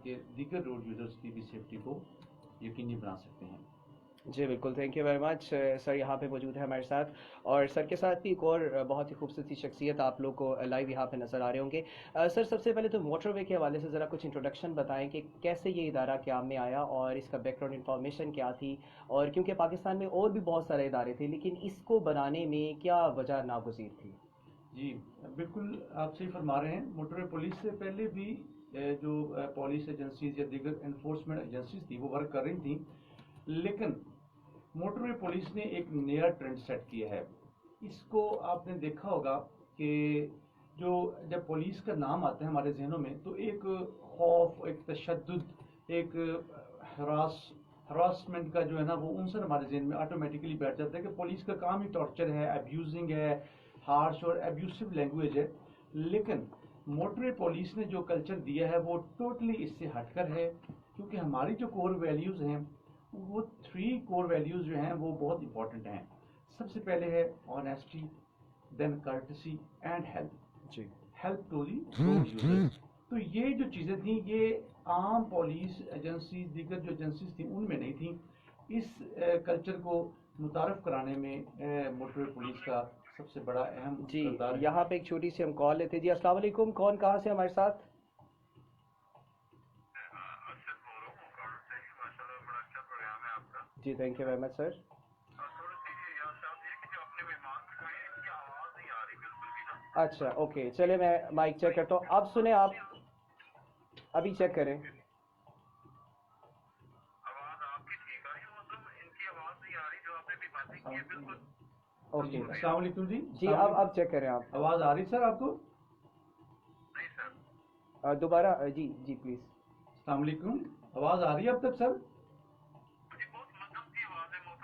کہ دیگر road users کی بھی سیفٹی کو یقینی بنا سکتے ہیں. جی بالکل، تھینک یو ویری مچ. سر یہاں پہ موجود ہے ہمارے ساتھ، اور سر کے ساتھ بھی ایک اور بہت ہی خوبصورت شخصیت آپ لوگ کو لائیو یہاں پہ نظر آ رہے ہوں گے. سر سب سے پہلے تو موٹر وے کے حوالے سے ذرا کچھ انٹروڈکشن بتائیں کہ کیسے یہ ادارہ قیام میں آیا اور اس کا بیک گراؤنڈ انفارمیشن کیا تھی، اور کیونکہ پاکستان میں اور بھی بہت سارے ادارے تھے لیکن اس کو بنانے میں کیا وجہ ناگزیر تھی؟ جی بالکل آپ صحیح فرما رہے ہیں. موٹر وے پولیس سے پہلے بھی جو پولیس ایجنسیز یا دیگر انفورسمنٹ ایجنسیز تھی وہ ورک کر رہی تھیں، لیکن موٹر وے پولیس نے ایک نیا ٹرینڈ سیٹ کیا ہے. اس کو آپ نے دیکھا ہوگا کہ جو جب پولیس کا نام آتا ہے ہمارے ذہنوں میں تو ایک خوف، ایک تشدد، ایک ہراسمنٹ کا جو ہے نا وہ عنصر ہمارے ذہن میں آٹومیٹکلی بیٹھ جاتا ہے کہ پولیس کا کام ہی ٹارچر ہے، ابیوزنگ ہے، ہارش اور ابیوسو لینگویج ہے. لیکن موٹر وے پولیس نے جو کلچر دیا ہے وہ ٹوٹلی اس سے ہٹ کر ہے، کیونکہ ہماری جو کور ویلیوز ہیں وہ 3 کور ویلیوز جو ہیں وہ بہت امپورٹنٹ ہیں. سب سے پہلے ہے honesty, then courtesy and help. جی help to the road users. تو یہ جو چیزیں تھیں یہ عام پولیس ایجنسیز، دیگر جو ایجنسیز تھیں ان میں نہیں تھیں. اس کلچر کو متعارف کرانے میں موٹر وے پولیس کا سب سے بڑا اہم جی کردار ہے. یہاں پہ ایک چھوٹی سی ہم کال لیتے. جی السلام علیکم، کون کہاں سے ہمارے ساتھ؟ جی تھینک یو ویری مچ سر. اچھا اوکے، چلے میں مائک چیک کرتا ہوں. اب سنیں، آپ ابھی چیک کریں. اوکے السلام علیکم جی. جی اب چیک کریں آپ. آواز آ رہی سر آپ کو؟ دوبارہ جی جی پلیز. السلام علیکم، آواز آ رہی ہے اب تک سر؟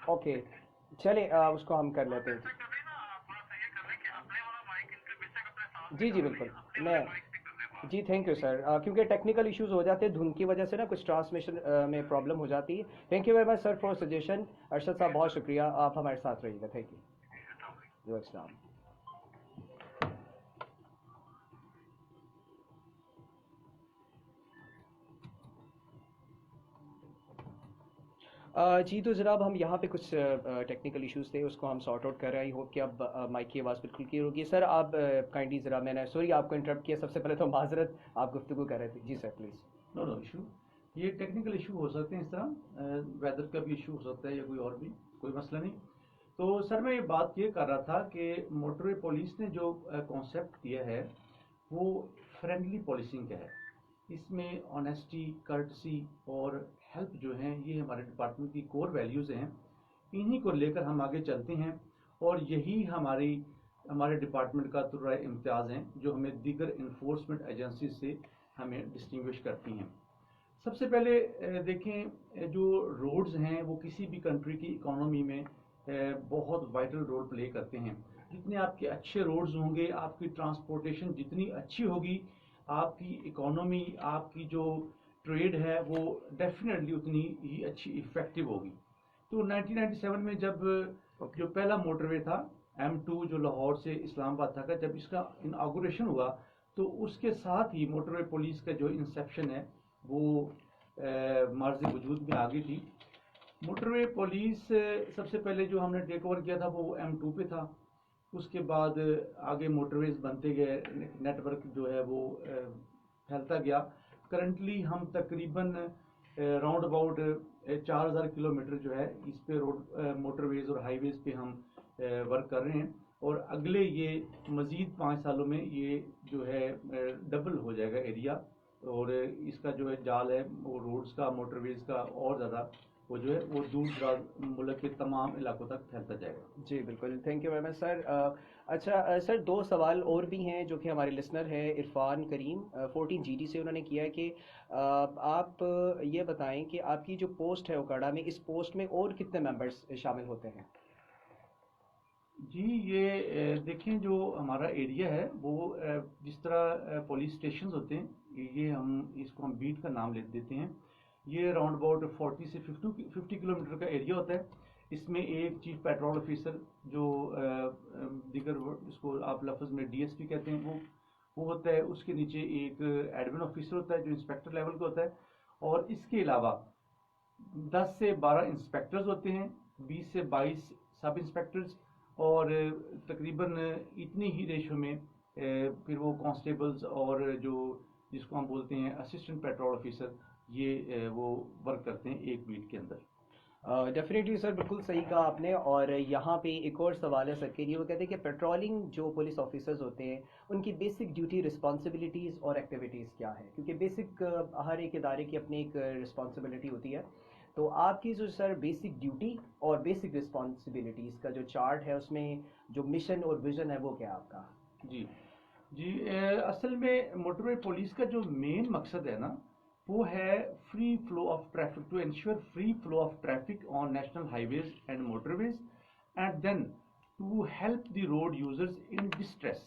اوکے چلے اس کو ہم کر لیتے ہیں. جی جی بالکل میں جی تھینک یو سر. کیونکہ ٹیکنیکل ایشوز ہو جاتے ہیں، دھن کی وجہ سے نا کچھ ٹرانسمیشن میں پرابلم ہو جاتی ہے. Thank you very much sir for suggestion. Arshad صاحب بہت شکریہ، آپ ہمارے ساتھ رہیے گا. Thank you. السلام. جی تو جناب ہم یہاں پہ کچھ ٹیکنیکل ایشوز تھے، اس کو ہم سارٹ آؤٹ کر رہے ہیں. آئی ہوپ کہ اب مائک کی آواز بالکل کلیئر ہوگی. سر آپ کائنڈلی ذرا، میں نے سوری آپ کو انٹرپٹ کیا، سب سے پہلے تو معذرت، آپ گفتگو کر رہے تھے. جی سر پلیز. نو ایشو، یہ ٹیکنیکل ایشو ہو سکتے ہیں، اس طرح ویدر کا بھی ایشو ہو سکتا ہے یا کوئی اور بھی، کوئی مسئلہ نہیں. تو سر میں یہ بات یہ کر رہا تھا کہ موٹر وے پولیس نے جو کانسیپٹ کیا ہے وہ فرینڈلی پولیسنگ کا ہے. اس میں آنیسٹی، کرٹسی اور ہیلپ جو ہیں یہ ہمارے ڈپارٹمنٹ کی کور ویلیوز ہیں. انہی کو لے کر ہم آگے چلتے ہیں اور یہی ہمارے ڈپارٹمنٹ کا طرح امتیاز ہیں جو ہمیں دیگر انفورسمنٹ ایجنسیز سے ہمیں ڈسٹنگوش کرتی ہیں. سب سے پہلے دیکھیں جو روڈز ہیں وہ کسی بھی کنٹری کی اکانومی میں بہت وائٹل رول پلے کرتے ہیں. جتنے آپ کے اچھے روڈز ہوں گے، آپ کی ٹرانسپورٹیشن جتنی اچھی ہوگی، آپ کی اکانومی، آپ کی جو ٹریڈ ہے وہ ڈیفینیٹلی اتنی ہی اچھی افیکٹو ہوگی. تو 1997 میں جب جو پہلا موٹر وے تھا M2 جو لاہور سے اسلام آباد تھا، جب اس کا اناگوریشن ہوا تو اس کے ساتھ ہی موٹر وے پولیس کا جو انسیپشن ہے وہ معرض وجود میں آ گئی تھی. موٹر وے پولیس سب سے پہلے جو ہم نے ٹیک اوور کیا تھا وہ M2 پہ تھا. اس کے بعد آگے موٹر ویز بنتے گئے، نیٹ ورک جو ہے وہ پھیلتا گیا. کرنٹلی ہم تقریباً راؤنڈ اباؤٹ 4000 کلومیٹر جو ہے اس پہ موٹر ویز اور ہائی ویز پہ ہم ورک کر رہے ہیں. اور اگلے یہ مزید 5 سالوں میں یہ جو ہے ڈبل ہو جائے گا ایریا، اور اس کا جو ہے جال ہے وہ روڈز کا، موٹر ویز کا اور زیادہ وہ جو ہے وہ دور دراز ملک کے تمام علاقوں تک پھیلتا جائے گا. جی بالکل تھینک یو ویری مچ سر. اچھا سر، 2 سوال اور بھی ہیں جو کہ ہمارے لسنر ہے عرفان کریم 14 GD سے، انہوں نے کیا ہے کہ آپ یہ بتائیں کہ آپ کی جو پوسٹ ہے اوکاڑا میں، اس پوسٹ میں اور کتنے ممبرس شامل ہوتے ہیں؟ جی یہ دیکھیں جو ہمارا ایریا ہے وہ جس طرح پولیس اسٹیشنز ہوتے ہیں، یہ اس کو ہم بیٹ کا نام دیتے ہیں. یہ راؤنڈ اباؤٹ 40 سے 50 کلومیٹر کا ایریا ہوتا ہے. اس میں ایک چیف پیٹرول آفیسر جو دیگر اس کو آپ لفظ میں DSP کہتے ہیں، وہ وہ ہوता ہے, اس کے نیچے ایک ایڈمن آفیسر ہوتا ہے جو انسپیکٹر لیول کا ہوتا ہے, اور اس کے علاوہ 10 سے 12 انسپیکٹرز ہوتے ہیں, 20 سے 22 سب انسپیکٹرز, اور تقریباً اتنی ہی ریشو میں پھر وہ کانسٹیبلز اور جو جس کو ہم بولتے ہیں اسسٹنٹ پیٹرول آفیسر, یہ وہ ورک کرتے ہیں ایک بیٹ کے اندر. ڈیفینیٹلی سر, بالکل صحیح کہا آپ نے. اور یہاں پہ ایک اور سوال ہے سر کے لیے. وہ کہتے ہیں کہ پیٹرولنگ جو پولیس آفیسرز ہوتے ہیں ان کی بیسک ڈیوٹی, رسپانسبلٹیز اور ایکٹیویٹیز کیا ہے؟ کیونکہ بیسک ہر ایک ادارے کی اپنی ایک رسپانسبلٹی ہوتی ہے. تو آپ کی جو سر بیسک ڈیوٹی اور بیسک رسپانسبلٹیز کا جو چارٹ ہے اس میں جو مشن اور ویژن ہے وہ کیا ہے آپ کا؟ جی اصل میں موٹر وے پولیس کا جو مین مقصد ہے نا, وہ ہے free flow of traffic, to ensure free flow of traffic on national highways and motorways, and then to help the road users in distress.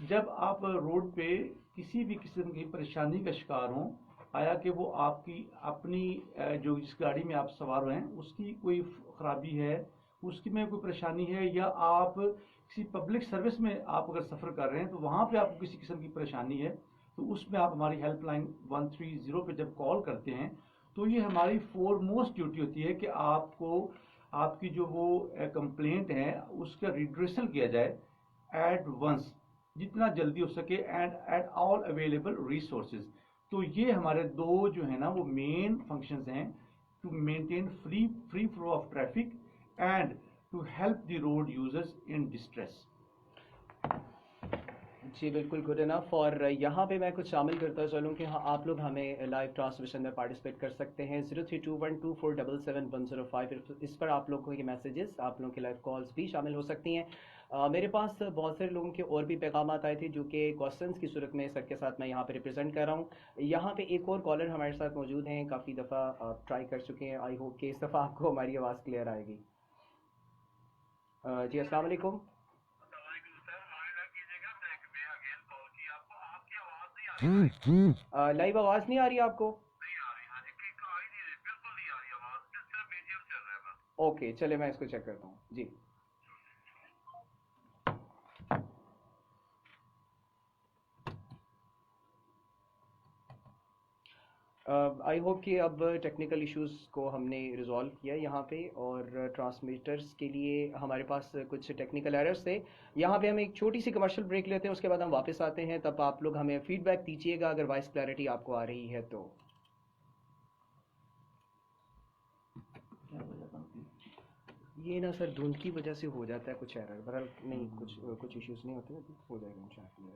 جب آپ روڈ پہ کسی بھی قسم کی پریشانی کا شکار ہوں, آیا کہ وہ آپ کی اپنی جو جس گاڑی میں آپ سوار ہوئے ہیں اس کی کوئی خرابی ہے, اس کی میں کوئی پریشانی ہے, یا آپ کسی پبلک سروس میں آپ اگر سفر کر رہے ہیں تو وہاں پہ آپ کو کسی قسم کی پریشانی ہے, تو اس میں آپ ہماری ہیلپ لائن 130 پہ جب کال کرتے ہیں تو یہ ہماری فور موسٹ ڈیوٹی ہوتی ہے کہ آپ کو آپ کی جو وہ کمپلینٹ ہے اس کا ریڈریسل کیا جائے ایٹ ونس, جتنا جلدی ہو سکے, and at all available resources. تو یہ ہمارے دو جو ہیں نا وہ مین فنکشنز ہیں, to maintain free flow of traffic and to help the road users in distress. جی بالکل, گڈ انف. اور یہاں پہ میں کچھ شامل کرتا چلوں کہ ہاں آپ لوگ ہمیں لائیو ٹرانسمیشن میں پارٹیسپیٹ کر سکتے ہیں. 032124777105, اس پر آپ لوگوں کے میسیجز, آپ لوگوں کی لائیو کالز بھی شامل ہو سکتی ہیں. میرے پاس بہت سارے لوگوں کے اور بھی پیغامات آئے تھے جو کہ کوشچنس کی صورت میں سر کے ساتھ میں یہاں پہ ریپرزینٹ کر رہا ہوں. یہاں پہ ایک اور کالر ہمارے ساتھ موجود ہیں, کافی دفعہ آپ ٹرائی کر چکے ہیں, آئی ہوپ کہ اس دفعہ آپ کو ہماری آواز کلیئر آئے گی. جی السلام علیکم. لائیو آواز نہیں آ رہی آپ کو؟ اوکے چلے میں اس کو چیک کرتا ہوں. جی آئی ہوپ کہ اب ٹیکنیکل ایشوز کو ہم نے ریزالو کیا یہاں پہ, اور ٹرانسمیٹرز کے لیے ہمارے پاس کچھ ٹیکنیکل ایررز تھے. یہاں پہ ہم ایک چھوٹی سی کمرشل بریک لیتے ہیں, اس کے بعد ہم واپس آتے ہیں. تب آپ لوگ ہمیں فیڈ بیک دیجیے گا اگر وائس کلیئرٹی آپ کو آ رہی ہے تو. یہ نا سر دھند کی وجہ سے ہو جاتا ہے کچھ ایرر, بہرحال نہیں کچھ ایشوز نہیں ہوتے, ہو جائے گا انشاءاللہ.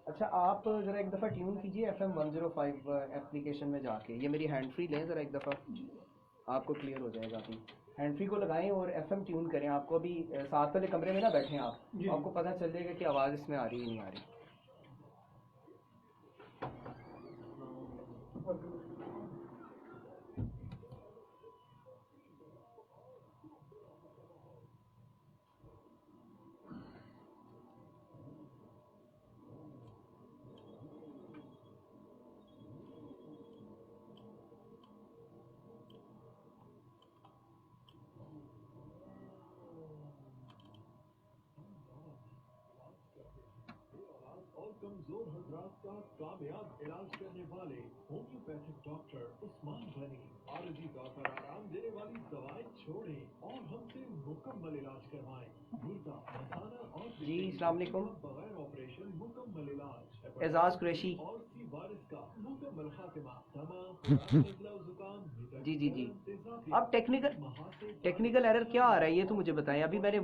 اچھا آپ ذرا ایک دفعہ ٹیون کیجیے FM 105 اپلیکیشن میں جا کے. یہ میری ہینڈ فری لیں ذرا ایک دفعہ, آپ کو کلیئر ہو جائے گا. ابھی ہینڈ فری کو لگائیں اور FM ٹیون کریں. آپ کو ابھی ساتھ والے کمرے میں نہ بیٹھیں آپ کو پتہ چل جائے گا کہ آواز اس میں آ رہی ہے نہیں آ رہی. کمزور حضرات کا کامیاب علاج کرنے والے ہومیوپیتھک ڈاکٹر عثمان غنی عارضی طور پر آرام دینے والی دوائیں چھوڑیں اور ہم سے مکمل علاج کروائیں. گردہ مثانہ اور جی السلام علیکم. بغیر آپریشن مکمل علاج. اعزاز قریشی. اور سی وائرس کا مکمل خاتمہ. تمام نزلہ زکام. جی اب ٹیکنیکل ایرر کیا آ رہا ہے یہ تو مجھے بتائیں. ابھی میں نے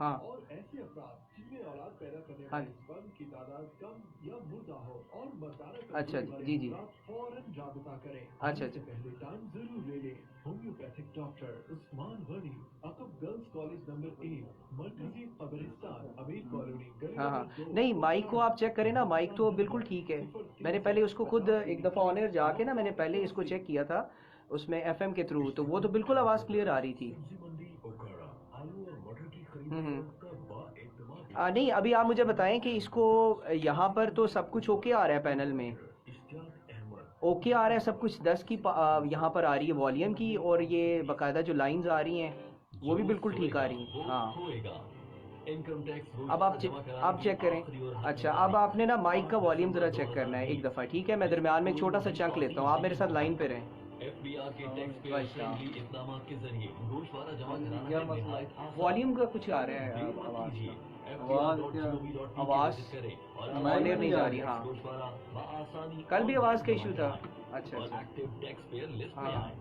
ہاں اور ایسے افراد جن میں اولاد پیدا کرنے والے سپرم کی تعداد کم یا مردہ ہو اور مردانہ اچھا جی فوراً رابطہ کریں. اچھا پہلے ٹائم ضرور لے لیں. ہومیوپیتھک ڈاکٹر عثمان غنی, عقب گرلز کالج نمبر 1, مرکزی قبرستان, امیر کالونی. ہاں نہیں مائک کو آپ چیک کریں نا, مائک تو بالکل ٹھیک ہے. میں نے پہلے اس کو خود ایک دفعہ آن ایئر جا کے نا میں نے پہلے اس کو چیک کیا تھا اس میں FM کے تھرو, تو وہ تو بالکل آواز کلیئر آ رہی تھی. نہیں ابھی آپ مجھے بتائیں کہ اس کو یہاں پر تو سب کچھ اوکے آ رہا ہے, پینل میں اوکے آ رہا ہے سب کچھ. 10 کی یہاں پر آ رہی ہے والیوم کی, اور یہ باقاعدہ جو لائنز آ رہی ہیں वो भी बिल्कुल ठीक आ रही हैं। हाँ, अब आप चेक करें। अच्छा, अब आपने ना माइक का वॉल्यूम ज़रा चेक करना है एक दफ़ा, ठीक है? मैं दरमियान में एक छोटा सा चंक लेता हूँ, आप मेरे साथ लाइन पे रहें। वॉल्यूम का कुछ आ रहा है आवाज़ का। आवाज़ ऑन नहीं जा रही। हाँ, कल भी आवाज़ का इशू था। अच्छा अच्छा, हाँ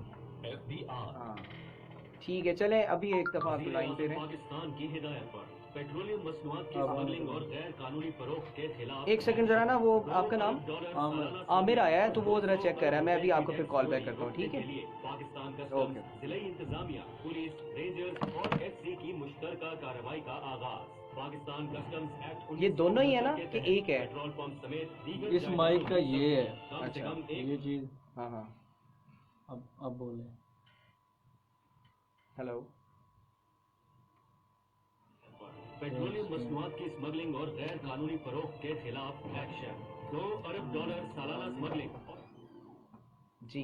हाँ, ठीक है, चलें अभी एक दफ़ा आप लाइन पे रहें। पाकिस्तान की हिदायत पर पेट्रोलियम मसनूआत की स्मगलिंग और गैर कानूनी फरोख्त के खिलाफ एक सेकंड ज़रा ना, वो आपका नाम आमिर आया है, तो वो ज़रा चेक कर रहा है। मैं अभी आपको फिर कॉल बैक करता हूँ, ठीक है? पाकिस्तान ओके। कस्टम्स, जिले इंतजामिया, पुलिस, रेंजर्स और एफसी की मुश्तरका कार्रवाई का आगाज। पाकिस्तान कस्टम्स एक्ट ये दोनों ही है ना कि एक है? पेट्रोल पंप समेत दीगर इस माइक का ये है। अच्छा, ये चीज हाँ हाँ, अब बोले। हेलो। पेट्रोलियम मसनूआत की स्मगलिंग और गैर कानूनी फरोख्त के खिलाफ एक्शन। $2 अरब सालाना स्मगलिंग। जी,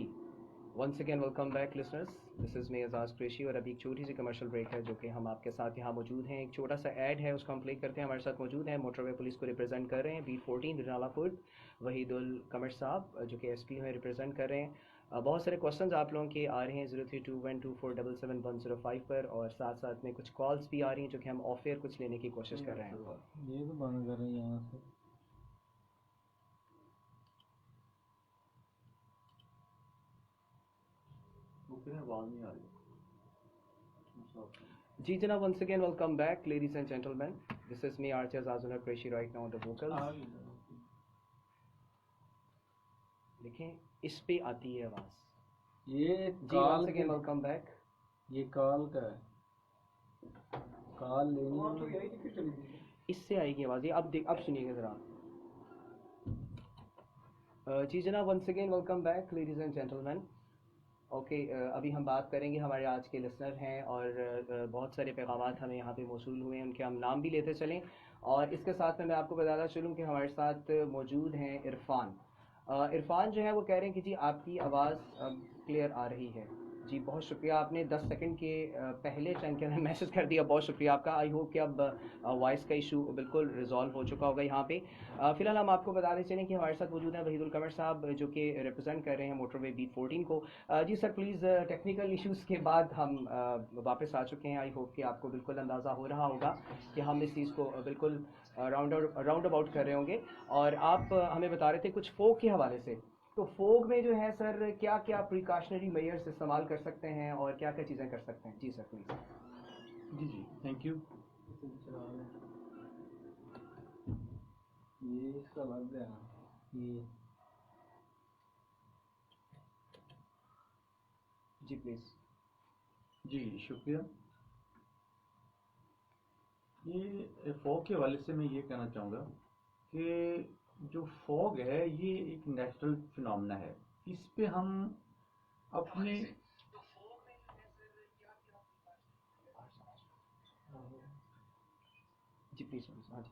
once again welcome back listeners, this is me Ejaz Qureshi. और अभी एक छोटी सी कमर्शियल ब्रेक है जो कि हम आपके साथ यहाँ मौजूद हैं। एक छोटा सा ऐड है, उसको हम प्ले करते हैं। हमारे साथ मौजूद हैं, मोटरवे पुलिस को रिप्रेजेंट कर रहे हैं, B14 रजाला फुड वहीदुल कमर साहब, जो कि SP में रिप्रेजेंट कर रहे हैं। बहुत सारे क्वेश्चंस आप लोगों के आ रहे हैं 032124777105 पर, और साथ साथ में कुछ कॉल्स भी आ रही हैं जो कि हम ऑफ एयर कुछ लेने की कोशिश कर रहे हैं। ये तो बंद कर रहे हैं यहाँ से। आवाज़ नहीं आ रही। जी जनाब, once again welcome back ladies and gentlemen, this is me Archer Azazullah Qureshi right now on the vocals। देखें इस पे आती है आवाज़। ये जी once again welcome back। ये कॉल का है, कॉल लेनी इससे आएगी आवाज़। ये अब सुनिएगा ज़रा। जी जनाब, once again welcome back ladies and gentlemen। Okay, अभी हम बात करेंगे, हमारे आज के लिसनर हैं और बहुत सारे पैगामात हमें यहाँ पे मौसूल हुए हैं, उनके हम नाम भी लेते चलें। और इसके साथ में मैं आपको बताता चलूँ कि हमारे साथ मौजूद हैं इरफान। इरफान जो है वो कह रहे हैं कि जी आपकी आवाज़ अब क्लियर आ रही है। जी बहुत शुक्रिया, आपने 10 सेकंड के पहले चंद के अंदर मैसेज कर दिया, बहुत शुक्रिया आपका। आई होप कि अब वॉइस का इशू बिल्कुल रिजॉल्व हो चुका होगा यहाँ पे। फ़िलहाल हम आपको बताते चलें कि हमारे साथ मौजूद हैं वहीदुल कमर साहब, जो कि रिप्रेजेंट कर रहे हैं मोटरवे B14 को। जी सर प्लीज़, टेक्निकल इश्यूज़ के बाद हम वापस आ चुके हैं। आई होप कि आपको बिल्कुल अंदाज़ा हो रहा होगा कि हम इस चीज़ को बिल्कुल राउंड अबाउट कर रहे होंगे। और आप हमें बता रहे थे कुछ फोक के हवाले से, तो फोक में जो है सर क्या क्या प्रिकॉशनरी मेजर्स इस्तेमाल कर सकते हैं और क्या क्या चीज़ें कर सकते हैं? जी सर प्लीज़। जी थैंक यू। ये इसका लग गया ये। जी प्लीज़। जी शुक्रिया। ये फॉग के हवाले से मैं ये कहना चाहूँगा कि जो फॉग है ये एक नेचुरल फिनोमेना है। इस पे हम अपने जी प्लीज़। हाँ जी।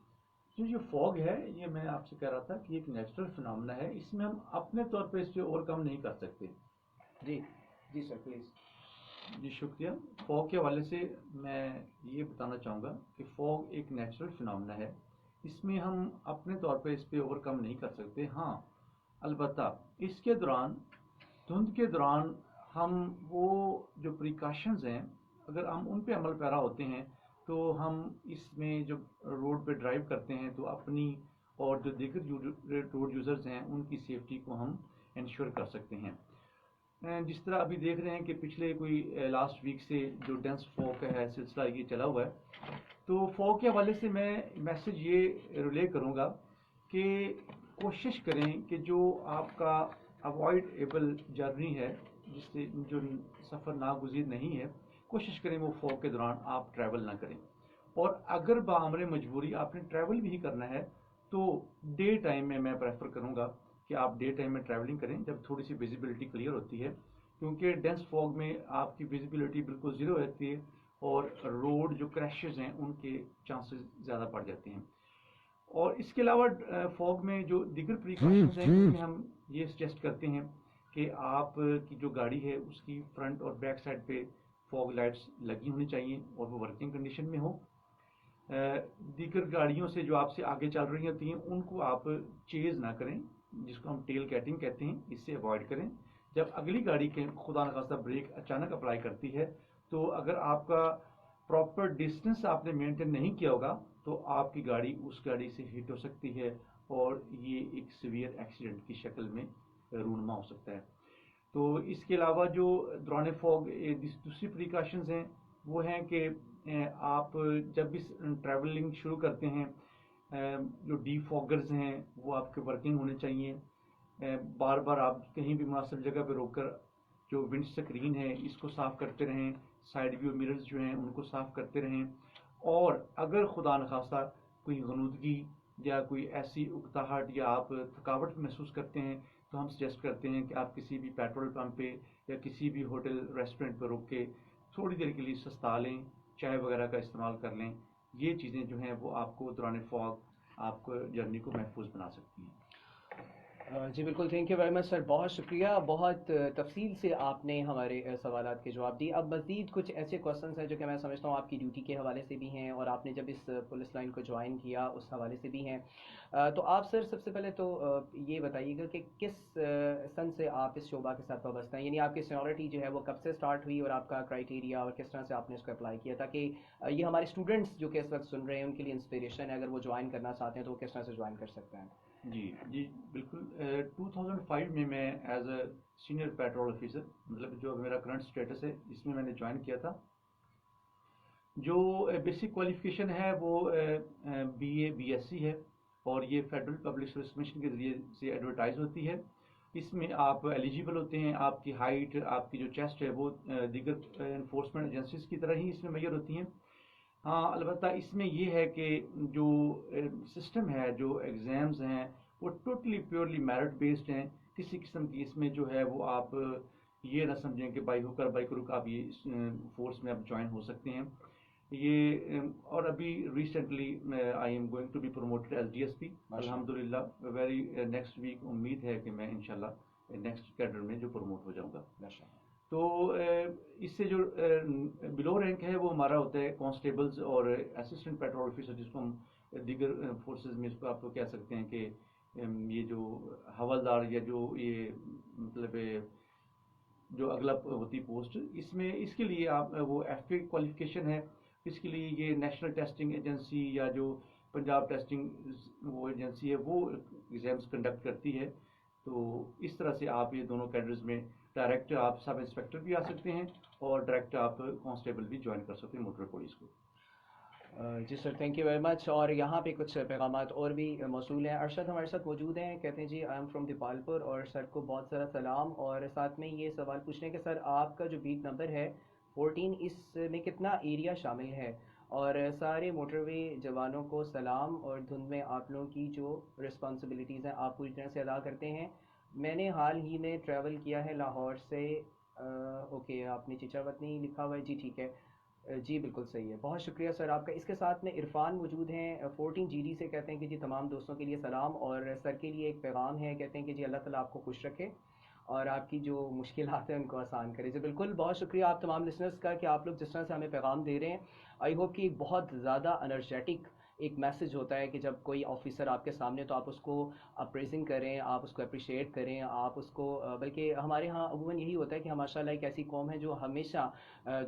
जो फॉग है ये मैं आपसे कह रहा था कि एक नेचुरल फिनोमेना है, इसमें हम अपने तौर पे इस पे ओवरकम नहीं कर सकते। जी जी सर प्लीज़। जी शुक्रिया। फॉग के हवाले से मैं ये बताना चाहूँगा कि फॉग एक नेचुरल फिनोमेना है, इसमें हम अपने तौर पे इस पे ओवरकम नहीं कर सकते। हाँ अलबत्ता इसके दौरान, धुंध के दौरान, हम वो जो प्रिकॉशंस हैं अगर हम उन पे अमल पैरा होते हैं तो हम इसमें जो रोड पे ड्राइव करते हैं तो अपनी और जो दीगर रोड यूज़र्स हैं उनकी सेफ्टी को हम इंश्योर कर सकते हैं। जिस तरह अभी देख रहे हैं कि पिछले कोई लास्ट वीक से जो डेंस फॉग का है सिलसिला ये चला हुआ है, तो फॉग के हवाले से मैं मैसेज ये रिले करूँगा कि कोशिश करें कि जो आपका अवॉइडेबल जर्नी है, जिससे जो सफ़र नागुज़ीर नहीं है, कोशिश करें वो फॉग के दौरान आप ट्रैवल ना करें। और अगर बामरे मजबूरी आपने ट्रैवल भी करना है तो डे टाइम में मैं प्रेफर करूँगा कि आप डे टाइम में ट्रैवलिंग करें जब थोड़ी सी विजिबिलिटी क्लियर होती है, क्योंकि डेंस फॉग में आपकी विजिबिलिटी बिल्कुल ज़ीरो रहती है और रोड जो क्रैशेस हैं उनके चांसेस ज़्यादा बढ़ जाते हैं। और इसके अलावा फॉग में जो दीगर प्रिकॉशंस हैं उनमें हम ये सजेस्ट करते हैं कि आप की जो गाड़ी है उसकी फ्रंट और बैक साइड पे فوگ لائٹس لگی ہونی چاہیے اور وہ ورکنگ کنڈیشن میں ہو. دیگر گاڑیوں سے جو آپ سے آگے چل رہی ہوتی ہیں ان کو آپ چیز نہ کریں، جس کو ہم ٹیل کیٹنگ کہتے ہیں، اس سے اوائڈ کریں. جب اگلی گاڑی کے خدا نخواستہ بریک اچانک اپلائی کرتی ہے تو اگر آپ کا پراپر ڈسٹینس آپ نے مینٹین نہیں کیا ہوگا تو آپ کی گاڑی اس گاڑی سے ہٹ ہو سکتی ہے اور یہ ایک سیویئر ایکسیڈنٹ کی شکل میں رونما ہو سکتا ہے. تو اس کے علاوہ جو دوران فوگ دوسری پریکاشنز ہیں وہ ہیں کہ آپ جب بھی ٹریولنگ شروع کرتے ہیں جو ڈی فاگرز ہیں وہ آپ کے ورکنگ ہونے چاہیے. بار بار آپ کہیں بھی مناسب جگہ پہ روک کر جو ونڈ سکرین ہے اس کو صاف کرتے رہیں، سائڈ ویو مررز جو ہیں ان کو صاف کرتے رہیں. اور اگر خدا نخواستہ کوئی غنودگی یا کوئی ایسی اکتاہٹ یا آپ تھکاوٹ محسوس کرتے ہیں تو ہم سجیسٹ کرتے ہیں کہ آپ کسی بھی پیٹرول پمپ پہ یا کسی بھی ہوٹل ریسٹورنٹ پہ روک کے تھوڑی دیر کے لیے سستا لیں، چائے وغیرہ کا استعمال کر لیں. یہ چیزیں جو ہیں وہ آپ کو دوران فوگ آپ کو جرنی کو محفوظ بنا سکتی ہیں. جی بالکل، تھینک یو ویری مچ سر، بہت شکریہ، بہت تفصیل سے آپ نے ہمارے سوالات کے جواب دیے. اب مزید کچھ ایسے کوشچنس ہیں جو کہ میں سمجھتا ہوں آپ کی ڈیوٹی کے حوالے سے بھی ہیں اور آپ نے جب اس پولیس لائن کو جوائن کیا اس حوالے سے بھی ہیں. تو آپ سر سب سے پہلے تو یہ بتائیے گا کہ کس سن سے آپ اس شعبہ کے ساتھ وابستہ ہیں، یعنی آپ کی سینیورٹی جو ہے وہ کب سے سٹارٹ ہوئی اور آپ کا کرائٹیریا اور کس طرح سے آپ نے اس کو اپلائی کیا، تاکہ یہ ہمارے اسٹوڈنٹس جو کہ اس وقت سن رہے ہیں ان کے لیے انسپریشن ہے، اگر وہ جوائن کرنا چاہتے ہیں تو وہ کس طرح سے جوائن کر سکتے ہیں. جی بالکل. 2005 میں as a senior petrol officer, مطلب جو میرا کرنٹ اسٹیٹس ہے اس میں نے جوائن کیا تھا. جو بیسک کوالیفیکیشن ہے وہ BA BSc ہے اور یہ فیڈرل پبلک سروس کمیشن کے ذریعے سے ایڈورٹائز ہوتی ہے. اس میں آپ ایلیجیبل ہوتے ہیں، آپ کی ہائٹ، آپ کی جو چیسٹ ہے وہ دیگر انفورسمنٹ ایجنسیز کی طرح ہی اس میں میجر ہوتی ہیں. ہاں البتہ اس میں یہ ہے کہ جو سسٹم ہے، جو ایگزامز ہیں وہ ٹوٹلی پیورلی میرٹ بیسڈ ہیں. کسی قسم کی اس میں جو ہے وہ آپ یہ نہ سمجھیں کہ بائی ہو کر بائی کروک آپ یہ فورس میں آپ جوائن ہو سکتے ہیں. یہ اور ابھی recently I am going to be promoted as DSP الحمدللہ. ویری نیکسٹ ویک امید ہے کہ میں انشاءاللہ نیکسٹ کیڈر میں جو پروموٹ ہو جاؤں گا. تو اس سے جو بلو رینک ہے وہ ہمارا ہوتا ہے کانسٹیبلز اور اسسٹنٹ پیٹرول آفیسر، جس کو ہم دیگر فورسز میں اس کو آپ کو کہہ سکتے ہیں کہ یہ جو حوالدار یا جو یہ مطلب جو اگلا ہوتی پوسٹ، اس میں اس کے لیے آپ وہ FA کوالیفیکیشن ہے. اس کے لیے یہ نیشنل ٹیسٹنگ ایجنسی یا جو پنجاب ٹیسٹنگ وہ ایجنسی ہے وہ ایگزامس کنڈکٹ کرتی ہے. تو اس طرح سے آپ یہ دونوں کیڈرز میں ڈائریکٹ آپ سب انسپیکٹر بھی آ سکتے ہیں اور ڈائریکٹ آپ کانسٹیبل بھی جوائن کر سکتے ہیں موٹر پولیس کو. جی سر، تھینک یو ویری مچ. اور یہاں پہ کچھ پیغامات اور بھی موصول ہیں. ارشد ہمارے ساتھ موجود ہیں، کہتے ہیں جی آئی ایم فرام دیپالپور اور سر کو بہت سارا سلام. اور ساتھ میں یہ سوال پوچھنے کہ سر آپ کا جو بیٹ نمبر ہے 14، اس میں کتنا ایریا شامل ہے؟ اور سارے موٹر وے جوانوں کو سلام. اور دھند میں آپ لوگوں کی جو رسپانسبلٹیز ہیں آپ پوری طرح سے ادا کرتے ہیں. میں نے حال ہی میں ٹریول کیا ہے لاہور سے. اوکے، آپ نے چچا وطنی لکھا ہوا ہے، جی ٹھیک ہے، جی بالکل صحیح ہے، بہت شکریہ سر آپ کا. اس کے ساتھ میں عرفان موجود ہیں 14 GD سے، کہتے ہیں کہ جی تمام دوستوں کے لیے سلام اور سر کے لیے ایک پیغام ہے. کہتے ہیں کہ جی اللہ تعالیٰ آپ کو خوش رکھے اور آپ کی جو مشکلات ہیں ان کو آسان کرے. جی بالکل، بہت شکریہ آپ تمام لسنرز کا کہ آپ لوگ جس طرح سے ہمیں پیغام دے رہے ہیں. آئی ہوپ کہ بہت زیادہ انرجیٹک ایک میسج ہوتا ہے کہ جب کوئی آفیسر آپ کے سامنے تو آپ اس کو اپریزنگ کریں، آپ اس کو اپریشیٹ کریں، آپ اس کو بلکہ ہمارے ہاں عموماً یہی ہوتا ہے کہ ہم ماشاء اللہ ایک ایسی قوم ہے جو ہمیشہ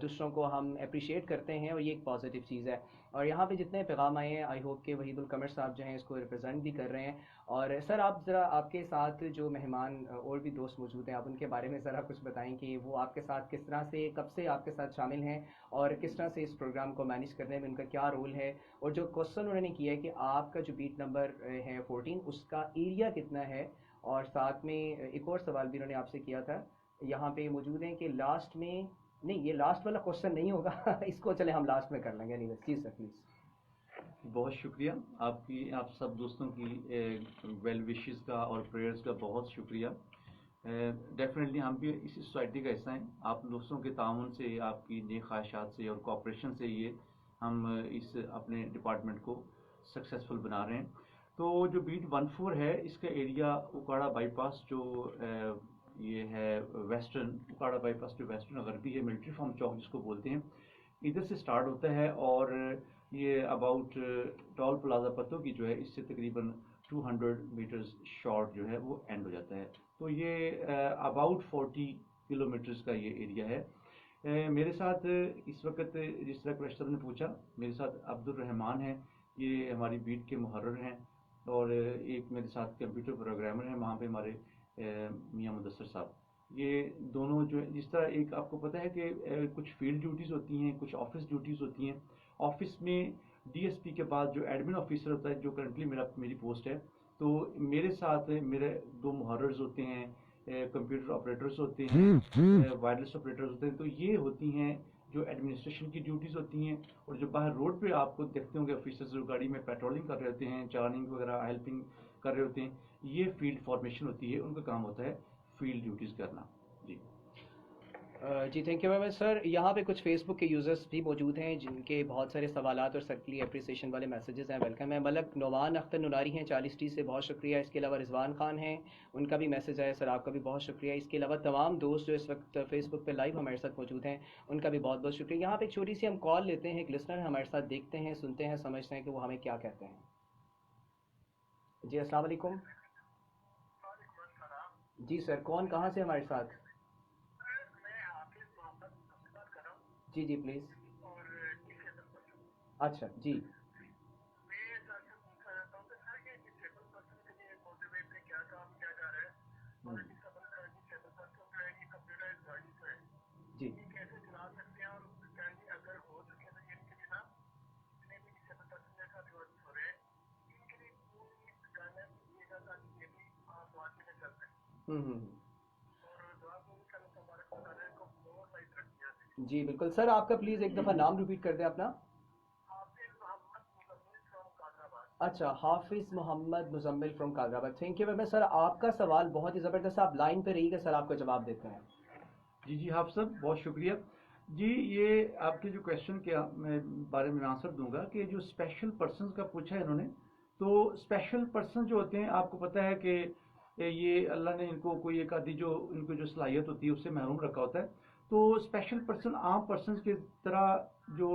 دوسروں کو ہم اپریشیٹ کرتے ہیں اور یہ ایک پازیٹیو چیز ہے. اور یہاں پہ جتنے پیغام آئے ہیں آئی ہوپ کہ وحید القمر صاحب جو ہیں اس کو ریپرزینٹ بھی کر رہے ہیں. اور سر آپ ذرا آپ کے ساتھ جو مہمان اور بھی دوست موجود ہیں آپ ان کے بارے میں ذرا کچھ بتائیں کہ وہ آپ کے ساتھ کس طرح سے، کب سے آپ کے ساتھ شامل ہیں اور کس طرح سے اس پروگرام کو مینیج کرنے میں ان کا کیا رول ہے. اور جو کوشچن انہوں نے کیا ہے کہ آپ کا جو بیٹ نمبر ہے 14 اس کا ایریا کتنا ہے. اور ساتھ میں ایک اور سوال بھی انہوں نے آپ سے کیا تھا، یہاں پہ موجود ہیں کہ لاسٹ میں نہیں، یہ لاسٹ والا کوشچن نہیں ہوگا اس کو چلے ہم لاسٹ میں کر لیں گے. نہیں بس، جی سر پلیز. بہت شکریہ آپ سب دوستوں کی ویل وشز کا اور پریئرز کا بہت شکریہ. ڈیفینیٹلی ہم بھی اسی سوسائٹی کا حصہ ہیں. آپ دوستوں کے تعاون سے، آپ کی نیک خواہشات سے اور کوآپریشن سے یہ ہم اس اپنے ڈپارٹمنٹ کو سکسیزفل بنا رہے ہیں. تو جو بیٹ 14 ہے اس کا ایریا اوکاڑا بائی پاس جو ये है western Okara bypass to western गरबी है, मिलिट्री फार्म चौक जिसको बोलते हैं, इधर से स्टार्ट होता है और ये अबाउट टॉल प्लाजा पत्तों की जो है इससे तकरीबन 200 मीटर्स शॉर्ट जो है वो एंड हो जाता है। तो ये अबाउट 40 किलोमीटर्स का ये एरिया है। मेरे साथ इस वक्त जिस तरह क्वेश्चन ने पूछा, मेरे साथ अब्दुल रहमान हैं, ये हमारी बीट के मुहर्रिर हैं, और एक मेरे साथ कंप्यूटर प्रोग्रामर हैं, वहाँ पे हमारे मियाँ मुदस्सर साहब। ये दोनों जो जिस तरह एक आपको पता है कि कुछ फील्ड ड्यूटीज़ होती हैं, कुछ ऑफिस ड्यूटीज़ होती हैं। ऑफिस में डीएसपी के बाद जो एडमिन ऑफिसर होता है, जो करंटली मेरी पोस्ट है, तो मेरे साथ मेरे 2 मुहर्रिर्स होते हैं, कंप्यूटर ऑपरेटर्स होते हैं, वायरलेस ऑपरेटर्स होते हैं। तो ये होती हैं जो एडमिनिस्ट्रेशन की ड्यूटीज़ होती हैं। और जो बाहर रोड पे आपको देखते होंगे ऑफिसर्स जो गाड़ी में पेट्रोलिंग कर रहे होते हैं, चार्निंग वगैरह हेल्पिंग कर रहे होते हैं, ये फील्ड फॉर्मेशन होती है, उनका काम होता है फील्ड ड्यूटीज़ करना। जी जी thank you very much sir. यहाँ पे कुछ फेसबुक के यूज़र्स भी मौजूद हैं जिनके बहुत सारे सवालात और सर्कली अप्रिसिएशन वाले मैसेजेस हैं। वेलकम है। मलक नोमान अख्तर नुनारी हैं 40T से, बहुत शुक्रिया। इसके अलावा रिजवान खान हैं, उनका भी मैसेज आया सर, आपका भी बहुत शुक्रिया। इसके अलावा तमाम दोस्त जो इस वक्त फेसबुक पे लाइव हमारे साथ मौजूद हैं, उनका भी बहुत बहुत शुक्रिया। यहाँ पे एक छोटी सी हम कॉल लेते हैं, एक लिसनर हमारे साथ, देखते हैं, सुनते हैं, समझते हैं कि वो हमें क्या कहते हैं। जी अस्सलाम वालेकुम। जी सर, कौन कहाँ से हमारे साथ? जी जी प्लीज़। अच्छा जी जी हम्म। जी बिल्कुल सर, आपका प्लीज़ एक दफ़ा नाम रिपीट कर दें अपना। अच्छा, Hafiz Mohammad Muzammil from Qadirabad. Thank you very much sir, आपका सवाल बहुत ही ज़बरदस्त, आप लाइन पे रहिएगा सर, आपका जवाब देते हैं। जी हाफ साहब, बहुत शुक्रिया। जी ये आपके जो क्वेश्चन के मैं बारे में आंसर दूंगा कि जो स्पेशल पर्सन का पूछा है इन्होंने, तो स्पेशल पर्सन जो होते हैं, आपको पता है कि ये अल्लाह ने इनको कोई एक आदि जो इनको जो सलाहियत होती है उससे महरूम रखा होता है। तो स्पेशल पर्सन आम पर्सन की तरह जो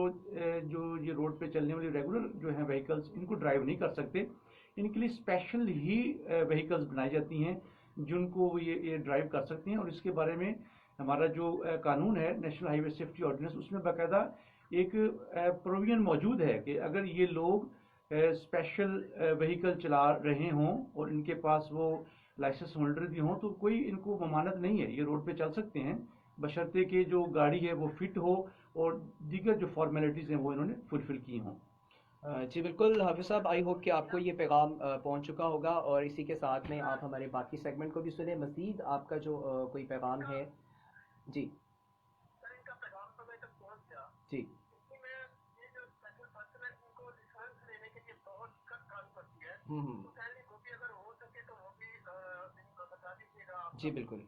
ये रोड पे चलने वाली रेगुलर जो हैं व्हीकल्स, इनको ड्राइव नहीं कर सकते। इनके लिए स्पेशल ही व्हीकल्स बनाई जाती हैं जिनको ये ड्राइव कर सकते हैं। और इसके बारे में हमारा जो कानून है, नेशनल हाईवे सेफ्टी ऑर्डिनेंस, उसमें बाकायदा एक प्रोविजन मौजूद है कि अगर ये लोग स्पेशल व्हीकल चला रहे हों और इनके पास वो लाइसेंस होल्डर भी हों, तो कोई इनको ममानत नहीं है, ये रोड पे चल सकते हैं, बशर्ते कि जो गाड़ी है वो फिट हो और दीगर जो फॉर्मेलिटीज़ हैं वो इन्होंने फुलफिल की हों। जी बिल्कुल हाफिज़ साहब, आई होप कि आपको ये पैगाम पहुंच चुका होगा और इसी के साथ में आप हमारे बाकी सेगमेंट को भी सुने। मज़ीद आपका जो कोई पैगाम है। जी जी हम्म। जी बिल्कुल।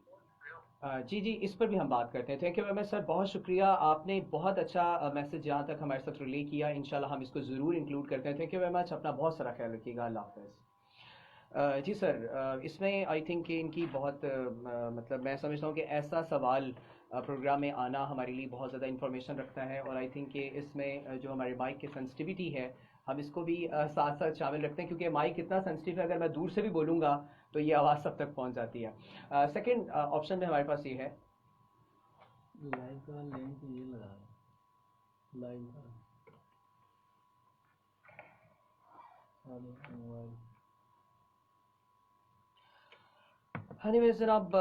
जी जी, इस पर भी हम बात करते हैं। Thank you very much sir, बहुत शुक्रिया, आपने बहुत अच्छा मैसेज यहाँ तक हमारे साथ रिले किया। इंशाल्लाह हम इसको ज़रूर इंक्लूड करते हैं। थैंक यू वेरी मच, अपना बहुत सारा ख्याल रखिएगा। अल्लाह हाफ़िज़। जी सर, इसमें आई थिंक कि इनकी बहुत मतलब मैं समझता हूँ कि ऐसा सवाल प्रोग्राम में आना हमारे लिए बहुत ज़्यादा इन्फॉर्मेशन रखता है, और आई थिंक कि इसमें जो हमारे माइक की सेंसिटिविटी है, हम इसको भी साथ साथ शामिल रखते हैं, क्योंकि माइक इतना सेंसिटिव है, अगर मैं दूर से भी बोलूँगा तो ये आवाज़ सब तक पहुँच जाती है। सेकंड ऑप्शन में हमारे पास ये है, लाइव का लिंक ये लगा लाइव का मोबाइल। हाँ नहीं जनाब,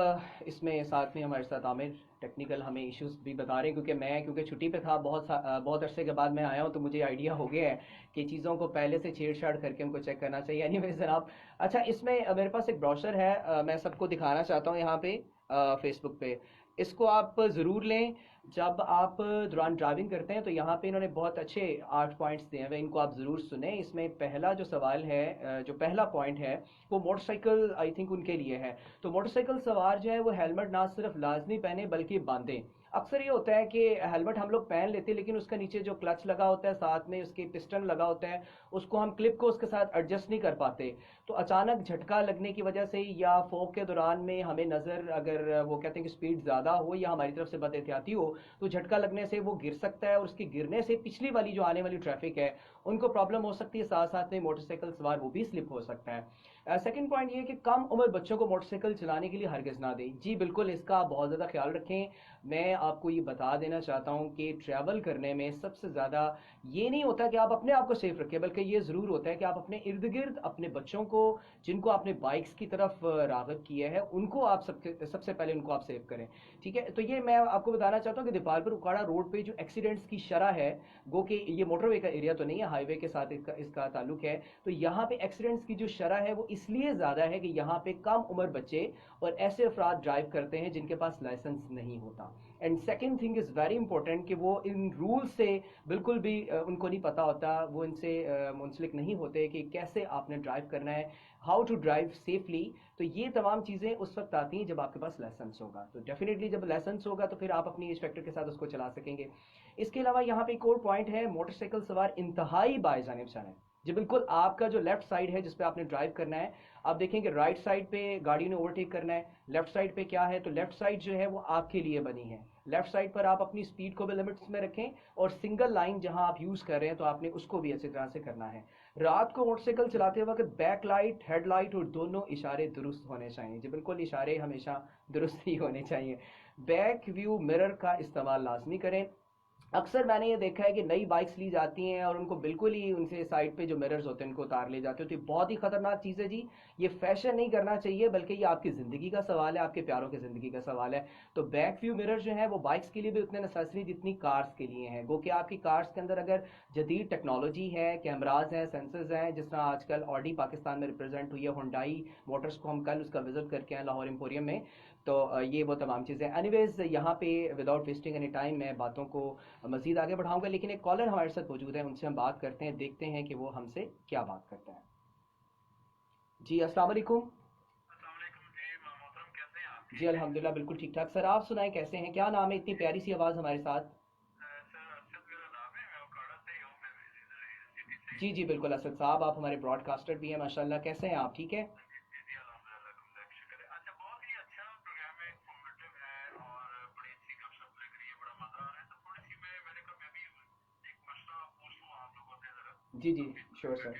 इसमें साथ में हमारे साथ आमिर टेक्निकल हमें इश्यूज भी बता रहे हैं, क्योंकि छुट्टी पे था, बहुत अरसे के बाद मैं आया हूँ, तो मुझे आइडिया हो गया है कि चीज़ों को पहले से छेड़छाड़ करके उनको चेक करना चाहिए। एनीवेज जनाब, अच्छा इसमें मेरे पास एक ब्रोशर है, मैं सबको दिखाना चाहता हूँ यहाँ पे फेसबुक पे। इसको आप ज़रूर लें जब आप दौरान ड्राइविंग करते हैं। तो यहाँ पे इन्होंने बहुत अच्छे 8 पॉइंट्स दिए हैं, इनको आप ज़रूर सुने। इसमें पहला जो सवाल है, जो पहला पॉइंट है, वो मोटरसाइकिल आई थिंक उनके लिए है। तो मोटरसाइकिल सवार जो है वो हेलमेट ना सिर्फ लाजमी पहने बल्कि बांधें। अक्सर ये होता है कि हेलमेट हम लोग पहन लेते हैं लेकिन उसका नीचे जो क्लच लगा होता है, साथ में उसके पिस्टन लगा होता है, उसको हम क्लिप को उसके साथ एडजस्ट नहीं कर पाते। तो अचानक झटका लगने की वजह से या फोक के दौरान में हमें नज़र, अगर वो कहते हैं कि स्पीड ज़्यादा हो या हमारी तरफ से बद एहतियाती हो, तो झटका लगने से वो गिर सकता है और उसके गिरने से पिछली वाली जो आने वाली ट्रैफिक है उनको प्रॉब्लम हो सकती है, साथ साथ में मोटरसाइकिल सवार वो भी स्लिप हो सकता है। सेकंड पॉइंट ये है कि कम उम्र बच्चों को मोटरसाइकिल चलाने के लिए हरगिज़ ना दें। जी बिल्कुल, इसका आप बहुत ज़्यादा ख्याल रखें। मैं आपको ये बता देना चाहता हूँ कि ट्रैवल करने में सबसे ज़्यादा ये नहीं होता कि आप अपने आप को सेफ रखें, बल्कि ये ज़रूर होता है कि आप अपने इर्द गिर्द अपने बच्चों को, जिनको आपने बाइक्स की तरफ राग़िब किया है, उनको आप सबसे पहले उनको आप सेव करें। ठीक है, तो ये मैं आपको बताना चाहता हूँ कि दीपालपुर उकाड़ा रोड पे जो एक्सीडेंट्स की शरह है, गो कि ये मोटरवे का एरिया तो नहीं है, हाईवे के साथ इसका ताल्लुक है, तो यहाँ पे एक्सीडेंट्स की जो शरह है वो इसलिए ज़्यादा है कि यहाँ पे कम उम्र बच्चे और ऐसे अफराद ड्राइव करते हैं जिनके पास लाइसेंस नहीं होता। And second thing is very important कि वो इन रूल से बिल्कुल भी उनको नहीं पता होता, वो इनसे मुंसलिक नहीं होते कि कैसे आपने ड्राइव करना है, हाउ टू ड्राइव सेफली। तो ये तमाम चीज़ें उस वक्त आती हैं जब आपके पास लाइसेंस होगा। तो डेफिनेटली जब लाइसेंस होगा तो फिर आप अपनी एज फैक्टर के साथ उसको चला सकेंगे। इसके अलावा यहाँ पे एक और पॉइंट है, मोटरसाइकिल सवार इंतहाई बाइजानिब चलें। जी बिल्कुल, आपका जो लेफ्ट साइड है जिस पे आपने ड्राइव करना है, आप देखेंगे राइट साइड पे गाड़ी ने ओवरटेक करना है, लेफ्ट साइड पे क्या है, तो लेफ्ट साइड जो है वो आपके लिए बनी है। लेफ्ट साइड पर आप अपनी स्पीड को भी लिमिट्स में रखें और सिंगल लाइन जहां आप यूज़ कर रहे हैं तो आपने उसको भी अच्छी तरह से करना है। रात को मोटरसाइकिल चलाते वक्त बैक लाइट, हेड लाइट और दोनों इशारे दुरुस्त होने चाहिए। जी बिल्कुल, इशारे हमेशा दुरुस्त ही होने चाहिए। बैक व्यू मिरर का इस्तेमाल लाजमी करें। अक्सर मैंने ये देखा है कि नई बाइक्स ली जाती हैं और उनको बिल्कुल ही उनसे साइड पे जो मिरर्स होते हैं उनको उतार ले जाते हो, तो ये बहुत ही खतरनाक चीज़ है जी। ये फैशन नहीं करना चाहिए, बल्कि ये आपकी ज़िंदगी का सवाल है, आपके प्यारों की ज़िंदगी का सवाल है। तो बैक व्यू मिरर जो है वो बाइक्स के लिए भी उतने नेसेसरी जितनी कार्स के लिए हैं। गो कि आपकी कार्स के अंदर अगर जदीद टेक्नोलॉजी है, कैमराज हैं, सेंसर्स हैं, जिस तरह आजकल ऑडी पाकिस्तान में रिप्रेजेंट हुई है, हुंडई मोटर्स को हम कल उसका विजिट करके आए लाहौर एम्पोरियम में, तो ये वो तमाम चीज़ें। एनीवेज यहाँ पे विदाउट वेस्टिंग एनी टाइम मैं बातों को मज़ीद आगे बढ़ाऊंगा, लेकिन एक कॉलर हमारे साथ मौजूद है, उनसे हम बात करते हैं, देखते हैं कि वो हमसे क्या बात करते हैं। जी अस्सलाम वालेकुम। जी अल्हम्दुलिल्लाह बिल्कुल ठीक ठाक सर, आप सुनाएं कैसे हैं, क्या नाम है, इतनी प्यारी सी आवाज़ हमारे साथ। जी जी बिल्कुल असद साहब, आप हमारे ब्रॉडकास्टर भी हैं माशाल्लाह, कैसे हैं आप, ठीक है। जी जी श्योर सर।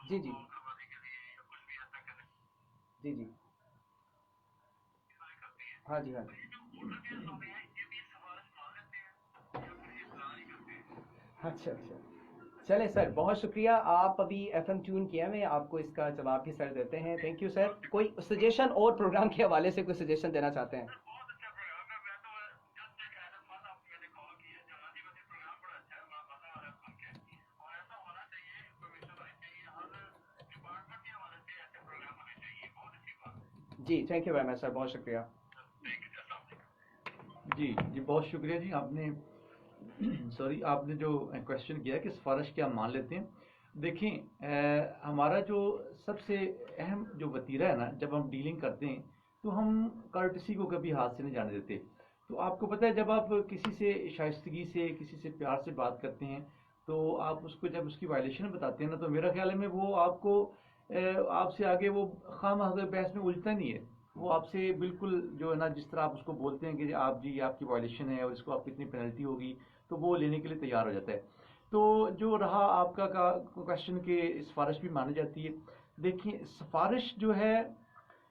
जी जी जी जी हाँ जी हाँ जी। अच्छा अच्छा, चले सर, बहुत शुक्रिया, आप अभी एफएम ट्यून किया, मैं आपको इसका जवाब भी सर देते हैं। Thank you sir. कोई सजेशन और प्रोग्राम के हवाले से कोई सजेशन देना चाहते हैं। जी thank you very much sir, बहुत शुक्रिया। जी जी बहुत शुक्रिया जी, आपने सॉरी आपने जो क्वेश्चन किया कि सिफारिश क्या मान लेते हैं। देखें हमारा जो सबसे अहम जो वतीरा है ना, जब हम डीलिंग करते हैं तो हम कर्टसी को कभी हाथ से नहीं जाने देते। तो आपको पता है, जब आप किसी से शाइस्तगी से, किसी से प्यार से बात करते हैं, तो आप उसको जब उसकी वायलेशन बताते हैं ना, तो मेरा ख्याल है में वो आपको आपसे आगे वो खामा बहस में उलझता नहीं है। वो आपसे बिल्कुल जो है ना, जिस तरह आप उसको बोलते हैं कि आप जी आपकी वायलेशन है और इसको आप कितनी पेनल्टी होगी, तो वो लेने के लिए तैयार हो जाता है। तो जो रहा आपका का क्वेश्चन के सिफारिश भी मानी जाती है। देखिए सिफारिश जो है,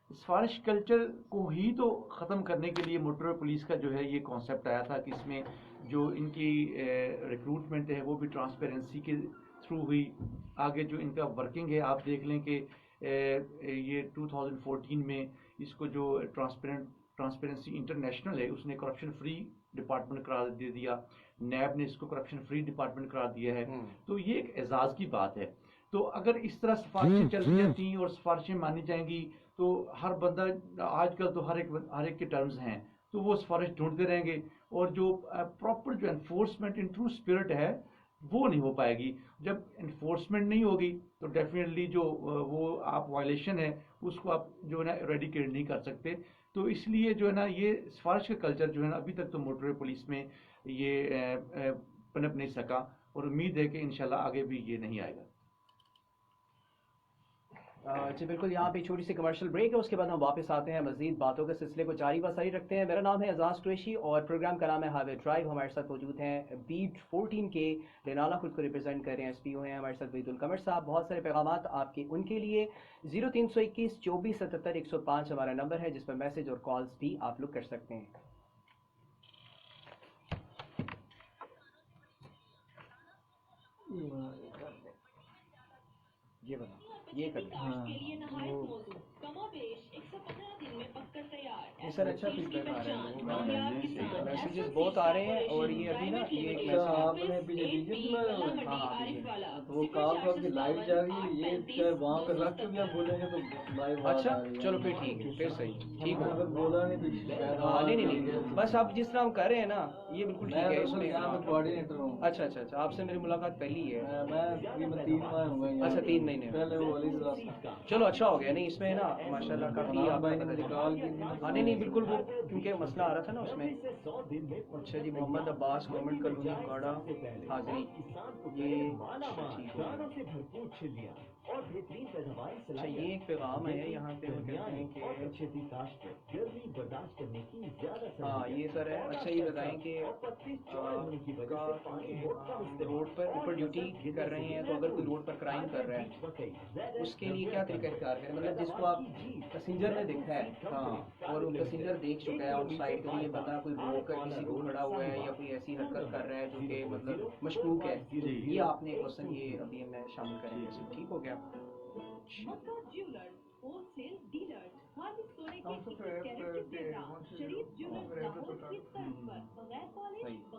सिफारिश कल्चर को ही तो ख़त्म करने के लिए मोटरवे पुलिस का जो है ये कॉन्सेप्ट आया था कि इसमें जो इनकी रिक्रूटमेंट है वो भी ट्रांसपेरेंसी के थ्रू हुई। आगे जो इनका वर्किंग है आप देख लें कि ये 2014 में इसको जो ट्रांसपेरेंसी इंटरनेशनल है उसने करप्शन फ्री डिपार्टमेंट करार दे दिया, नैब ने इसको करप्शन फ्री डिपार्टमेंट करार दिया है। तो ये एक एजाज़ की बात है। तो अगर इस तरह सिफारिशें चलती जाती और सिफारिशें मानी जाएंगी तो हर बंदा, आजकल तो हर एक के टर्म्स हैं, तो वो सिफारिश ढूंढते रहेंगे, और जो प्रॉपर जो एनफोर्समेंट इन ट्रू स्पिरिट है वो नहीं हो पाएगी। जब इन्फोर्समेंट नहीं होगी तो डेफिनेटली जो वो आप वायलेशन है उसको आप जो है ना एरेडिकेट नहीं कर सकते। तो इसलिए जो है ना ये सिफारिश का कल्चर जो है ना अभी तक तो मोटरवे पुलिस में ये पनप नहीं सका, और उम्मीद है कि इंशाल्लाह आगे भी ये नहीं आएगा। जी बिल्कुल, यहाँ पे छोटी सी कमर्शियल ब्रेक है, उसके बाद हम वापस आते हैं, मजीद बातों के सिलसिले को जारी व सारी रखते हैं। मेरा नाम है एजाज कुरैशी और प्रोग्राम का नाम है हाईवे ड्राइव। हमारे साथ मौजूद हैं बीट 14 के रेनाला, खुद को रिप्रेजेंट कर रहे हैं, एसपीओ हैं हमारे साथ वहीदुल कमर साहब। बहुत सारे पैगामात आपके उनके लिए 0321 2477 105 हमारा नंबर है, जिस पर मैसेज और कॉल्स भी आप लोग कर सकते हैं। ये बता, ये कर सर, अच्छा फीडबैक आ रहा है लोगों का, मैसेजेस बहुत आ रहे हैं। और ये अभी ना ये एक आपने पीछे वीडियो बनाया, हाँ तो वो कार का आपकी लाइट जा रही है, ये चाहे वहाँ पे रख के भी आप बोलेंगे तो लाइव अच्छा चलो फिर ठीक है, फिर सही ठीक हो। अगर बोला नहीं तो शिकायत हाँ नहीं, बस आप जिस तरह हम कर रहे हैं ना ये बिल्कुल ठीक है। इसमें मैं कोऑर्डिनेटर हूँ। अच्छा, आपसे मेरी मुलाकात पहली है। मैं तकरीबन 3 माह हुए हैं। अच्छा 3 महीने पहले वो वाली था। चलो अच्छा हो गया। नहीं इसमें ना माशाल्लाह काफी आप भाई ने निकाल की थी। हाँ नहीं बिल्कुल, वो क्योंकि मसला आ रहा था ना उसमें। अच्छा जी, मोहम्मद अब्बास गवर्नमेंट कॉलोनी काड़ा हाजिरी, ये ठीक हो। अच्छा ये एक पैगाम है यहाँ पे, वो कहते हैं कि हाँ ये सर है। अच्छा ये बताएं कि रोड पर ऊपर ड्यूटी कर रहे हैं, तो अगर कोई रोड पर क्राइम कर रहा है उसके लिए क्या तरीका इख्तियार करें? मतलब जिसको आप पैसेंजर ने देखा है, हाँ, और वो पैसेंजर देख चुका है आउट साइड, तो ये पता कोई रोक कर किसी को खड़ा हुआ है या कोई ऐसी हरकत कर रहा है जो कि मतलब मशकूक है, ये आपने क्वेश्चन ये अभी मैं शामिल करेंगे। ठीक हो गया।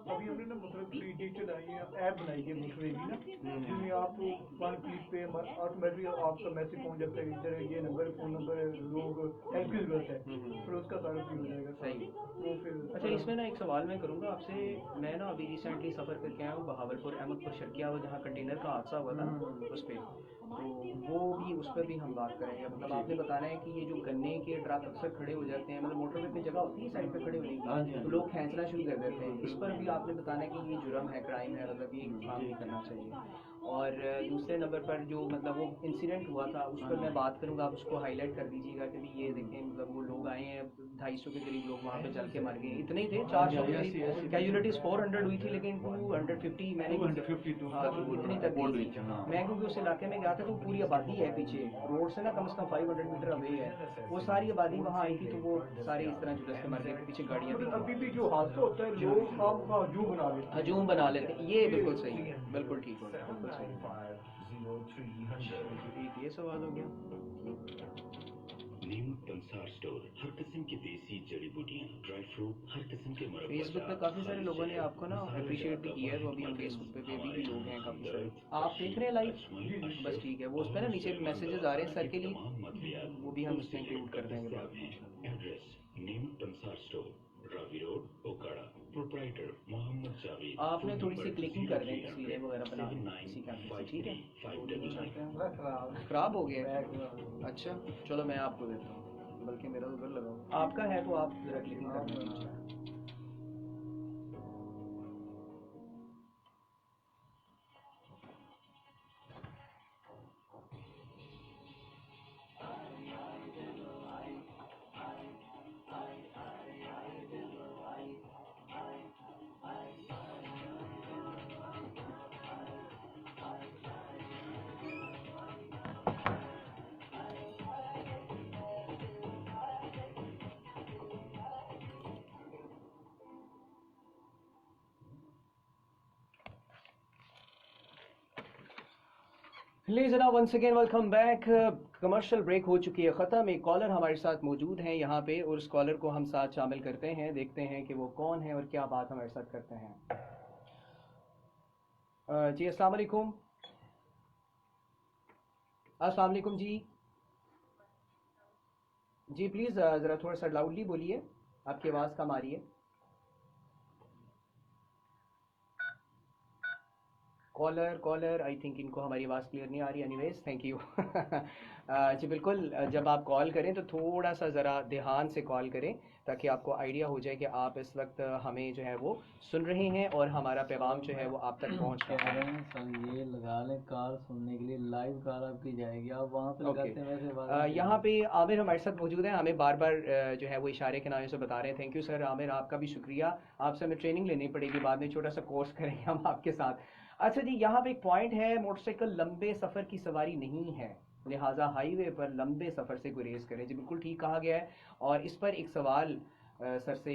अभी हमने ना मतलब डिजिटल ऐप बनाई है मोटरवे की ना, जिसमें आप 1 क्लिक पे ऑटोमेटिक आपका मैसेज पहुंच जाता है, इधर ये नंबर फ़ोन नंबर लोग हेल्प की जरूरत है, फिर उसका सारा भी हो जाएगा। सही। तो फिर अच्छा इसमें ना एक सवाल मैं करूँगा आपसे। मैं ना अभी रिसेंटली सफ़र करके आया हूँ बहावलपुर अहमदपुर शर्किया, वो जहाँ कंटेनर का हादसा हुआ था उस पर, तो वो भी उस पर भी हम बात करेंगे। मतलब आपने बताना है कि ये जो गन्ने के ट्रक अक्सर खड़े हो जाते हैं, मतलब मोटरवे पे जगह होती है साइड पे खड़े होने की, तो लोग खींचना शुरू कर देते हैं, इस पर भी आपने बताना है कि ये जुर्म है, क्राइम है, मतलब ये काम नहीं करना चाहिए। और दूसरे नंबर पर जो मतलब वो इंसिडेंट हुआ था उस पर मैं बात करूँगा, आप उसको हाईलाइट कर दीजिएगा कि भी ये देखें, मतलब वो लोग आए हैं 250 के करीब लोग वहाँ पे जल के मर गए, इतने ही थे 400 के करीब, कैजुअलिटीज 400 हुई थी लेकिन 250 मैंने 252 हाँ इतनी तक गई थी। मैं क्योंकि उस इलाके में गया था तो पूरी आबादी है पीछे रोड से ना, कम से कम 500 मीटर अवे है, वो सारी आबादी वहाँ आई थी, तो वो सारे इस तरह जुलस के मर गए, पीछे गाड़ियाँ भी अभी भी जो हादसा होता है लोग आपका हजूम बना लेते हैं। हजूम बना लेते हैं, ये बिल्कुल सही है, बिल्कुल ठीक हो गया, बिल्कुल सही। ठीक, ये सवाल हो गया। नीम पंसार स्टोर, हर किस्म की देसी जड़ी बूटियां, ड्राई फ्रूट, हर किस्म के फेसबुक पे काफ़ी सारे लोगों ने आपको ना अप्रिशिएट भी किया है, तो अभी हम फेसबुक पे भी लोग हैं काफ़ी सारे। आप देख रहे हैं लाइव? बस ठीक है, वो उस पर ना नीचे मैसेजेस आ रहे हैं सर के लिए, वो भी हम उसमें इंक्लूड कर देंगे बाद में। Address Neem Pansar store, Ravi road, Okara. Proprietor Muhammad Javed. आपने थोड़ी सी क्लिकिंग कर दें तस्वीरें वगैरह बना इसी कैमरे से, ठीक है? खराब हो गया? अच्छा चलो मैं आपको देता हूँ, बल्कि मेरा उधर लगाओ, आपका है तो आप जरा क्लिकिंग कर दें। लीजिए once again welcome back. Commercial break हो चुकी है ख़त्म। एक कॉलर हमारे साथ मौजूद हैं यहाँ पे, और उस कॉलर को हम साथ शामिल करते हैं, देखते हैं कि वो कौन है और क्या बात हमारे साथ करते हैं। जी अस्सलाम वालेकुम। अस्सलाम वालेकुम जी। जी प्लीज़ ज़रा थोड़ा सा लाउडली बोलिए। آپ کی آواز کم آ رہی ہے. کالر آئی تھنک ان کو ہماری آواز کلیئر نہیں آ رہی. Anyways thank you. جی بالکل, جب آپ کال کریں تو تھوڑا سا ذرا دھیان سے کال کریں تاکہ آپ کو آئیڈیا ہو جائے کہ آپ اس وقت ہمیں جو ہے وہ سن رہے ہیں اور ہمارا پیغام جو ہے وہ آپ تک پہنچ رہا ہے. سر یہ لگا لیں کال سننے کے لیے, لائیو کال آپ کی جائے گی, آپ وہاں پہ لگاتے ہیں ویسے. یہاں پہ عامر ہمارے ساتھ موجود ہیں, ہمیں بار بار جو ہے وہ اشارے کے نام سے بتا رہے ہیں. تھینک یو سر عامر, آپ کا بھی شکریہ. آپ سے ہمیں ٹریننگ لینی پڑے گی بعد میں, چھوٹا سا کورس کریں گے ہم آپ کے ساتھ. اچھا جی, یہاں پہ ایک پوائنٹ ہے, موٹر سائیکل لمبے سفر کی سواری نہیں ہے, لہٰذا ہائی وے پر لمبے سفر سے گریز کریں. جی بالکل ٹھیک کہا گیا ہے. اور اس پر ایک سوال سر سے